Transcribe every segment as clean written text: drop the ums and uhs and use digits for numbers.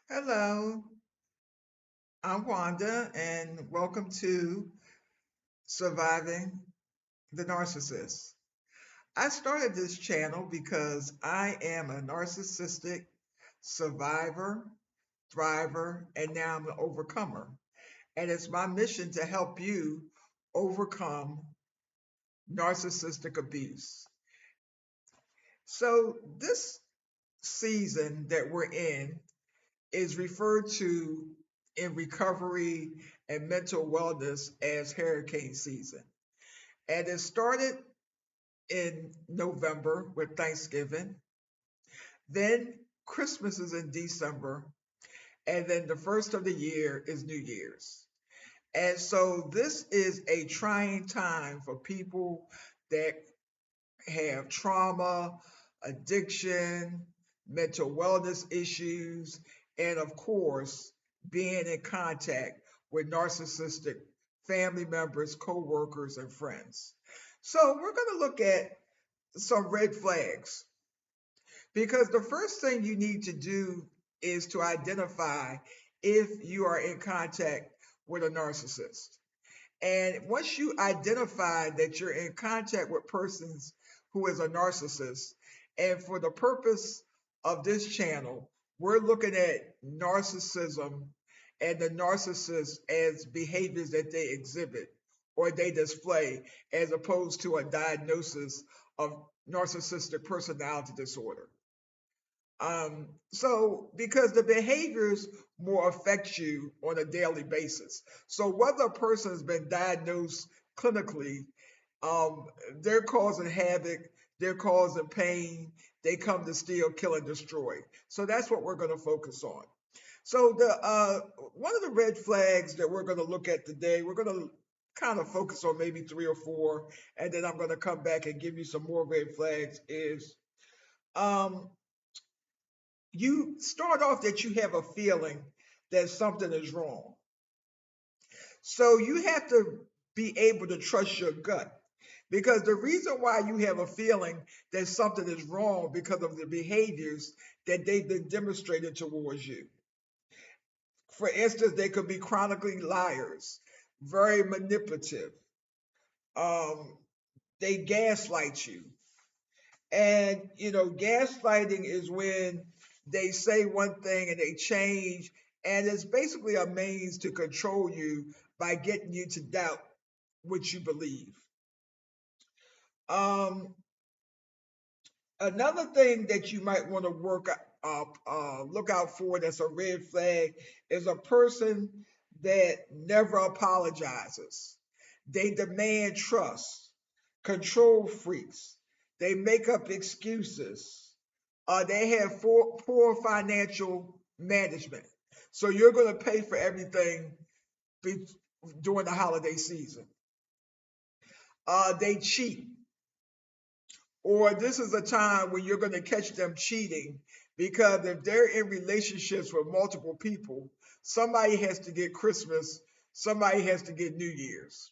Hello, I'm Wanda, and welcome to Surviving the Narcissist. I started this channel because I am a narcissistic survivor, thriver, and now I'm an overcomer. And it's my mission to help you overcome narcissistic abuse. So, this season that we're in is referred to in recovery and mental wellness as hurricane season. And it started in November with Thanksgiving. Then Christmas is in December. And then the first of the year is New Year's. And so this is a trying time for people that have trauma, addiction, mental wellness issues, and of course, being in contact with narcissistic family members, co-workers, and friends. So we're going to look at some red flags because the first thing you need to do is to identify if you are in contact with a narcissist. And once you identify that you're in contact with persons who is a narcissist, and for the purpose of this channel, we're looking at narcissism and the narcissist as behaviors that they exhibit or they display, as opposed to a diagnosis of narcissistic personality disorder. Because the behaviors more affect you on a daily basis. So whether a person has been diagnosed clinically, um, they're causing havoc, they're causing pain, they come to steal, kill, and destroy. So that's what we're going to focus on. So the one of the red flags that we're going to look at today, we're going to kind of focus on maybe three or four, and then I'm going to come back and give you some more red flags. Is um, you start off that you have a feeling that something is wrong. So you have to be able to trust your gut. Because the reason why you have a feeling that something is wrong because of the behaviors that they've been demonstrated towards you. For instance, they could be chronically liars, very manipulative. Um, they gaslight you. And, gaslighting is when they say one thing and they change, and it's basically a means to control you by getting you to doubt what you believe. Um, Another thing that you might want to look out for that's a red flag is a person that never apologizes. They demand trust, control freaks. They make up excuses. They have poor financial management. So you're going to pay for everything be, during the holiday season. They cheat, or this is a time when you're going to catch them cheating because if they're in relationships with multiple people, somebody has to get Christmas, somebody has to get New Year's.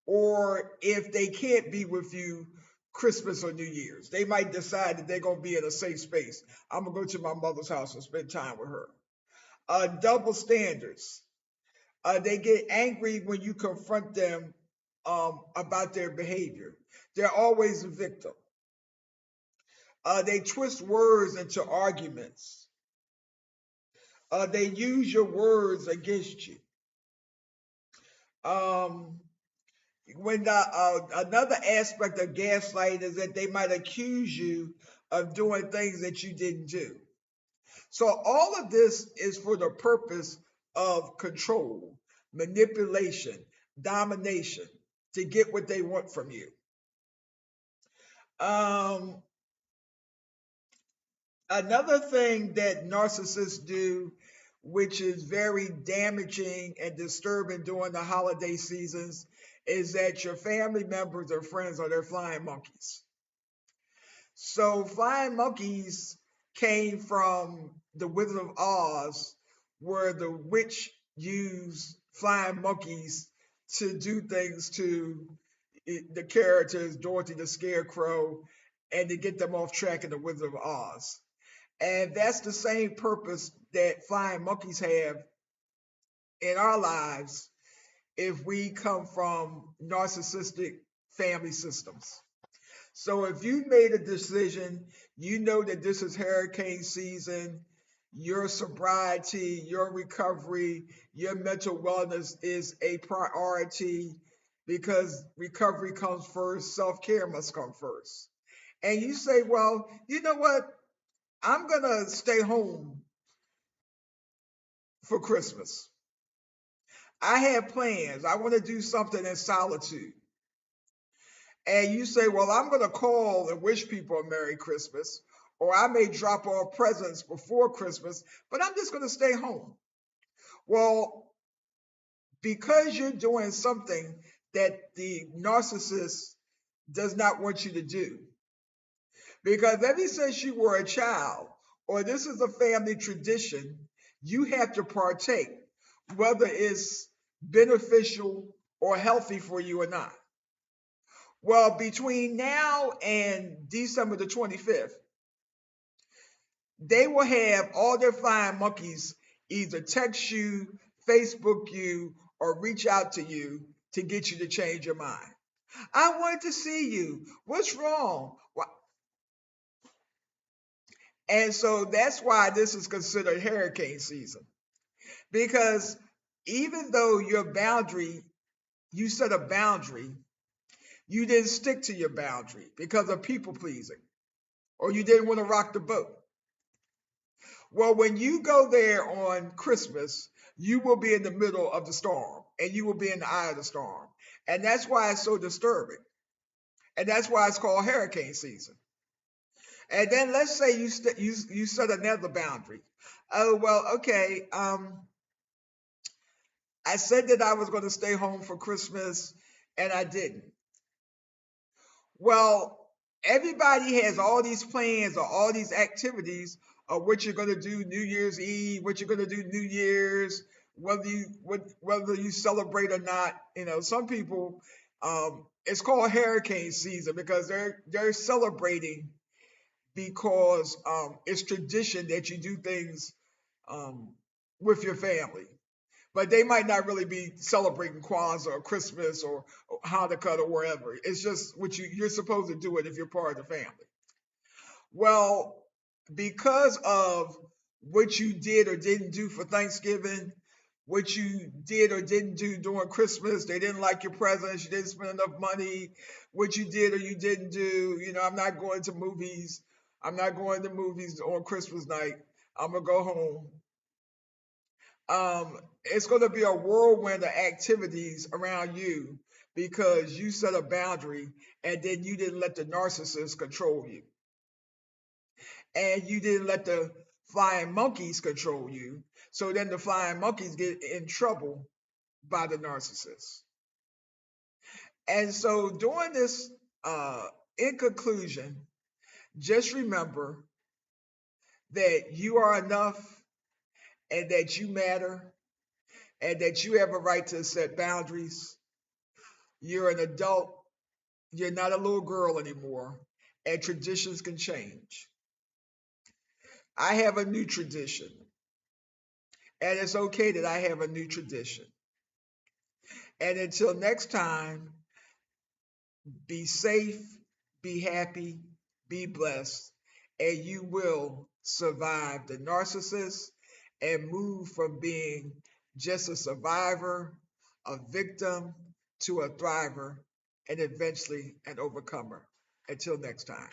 Or if they can't be with you Christmas or New Year's, they might decide that they're going to be in a safe space. I'm going to go to my mother's house and spend time with her. Double standards. They get angry when you confront them about their behavior. They're always a victim. They twist words into arguments. They use your words against you. Um, another aspect of gaslight is that they might accuse you of doing things that you didn't do. So all of this is for the purpose of control, manipulation, domination to get what they want from you. Um, Another thing that narcissists do, which is very damaging and disturbing during the holiday seasons, is that your family members or friends are their flying monkeys. So, flying monkeys came from the Wizard of Oz, where the witch used flying monkeys to do things to the characters, Dorothy the Scarecrow, and to get them off track in the Wizard of Oz. And that's the same purpose that flying monkeys have in our lives if we come from narcissistic family systems. So if you made a decision, you know that this is hurricane season, your sobriety, your recovery, your mental wellness is a priority because recovery comes first, self care must come first. And you say, well, you know what? I'm going to stay home for Christmas. I have plans. I want to do something in solitude. And you say, well, I'm going to call and wish people a Merry Christmas, or I may drop off presents before Christmas, but I'm just going to stay home. Well, because you're doing something that the narcissist does not want you to do, because ever since you were a child, or this is a family tradition, you have to partake, whether it's beneficial or healthy for you or not. Well, between now and December the 25th, they will have all their flying monkeys either text you, Facebook you, or reach out to you to get you to change your mind. I wanted to see you. What's wrong? And so that's why this is considered hurricane season. Because even though your boundary, you set a boundary, you didn't stick to your boundary because of people pleasing, or you didn't want to rock the boat. Well, when you go there on Christmas, you will be in the middle of the storm and you will be in the eye of the storm. And that's why it's so disturbing. And that's why it's called hurricane season. And then let's say you set another boundary. Oh, well, okay. I said that I was going to stay home for Christmas and I didn't. Well, everybody has all these plans or all these activities of what you're going to do New Year's Eve, what you're going to do New Year's, whether you celebrate or not. You know, some people, it's called hurricane season because they're celebrating because it's tradition that you do things um, with your family. But they might not really be celebrating Kwanzaa or Christmas or Hanukkah or wherever. It's just what you're supposed to do it if you're part of the family. Well, because of what you did or didn't do for Thanksgiving, what you did or didn't do during Christmas, they didn't like your presents, you didn't spend enough money, what you did or you didn't do, I'm not going to movies. I'm not going to movies on Christmas night. I'm going to go home. It's going to be a whirlwind of activities around you because you set a boundary and then you didn't let the narcissist control you. And you didn't let the flying monkeys control you. So then the flying monkeys get in trouble by the narcissist. And so during this, in conclusion, just remember that you are enough and that you matter and that you have a right to set boundaries. You're an adult. You're not a little girl anymore, and traditions can change. I have a new tradition, and it's okay that I have a new tradition. And until next time, be safe, be happy, be blessed, and you will survive the narcissist and move from being just a survivor, a victim, to a thriver, and eventually an overcomer. Until next time.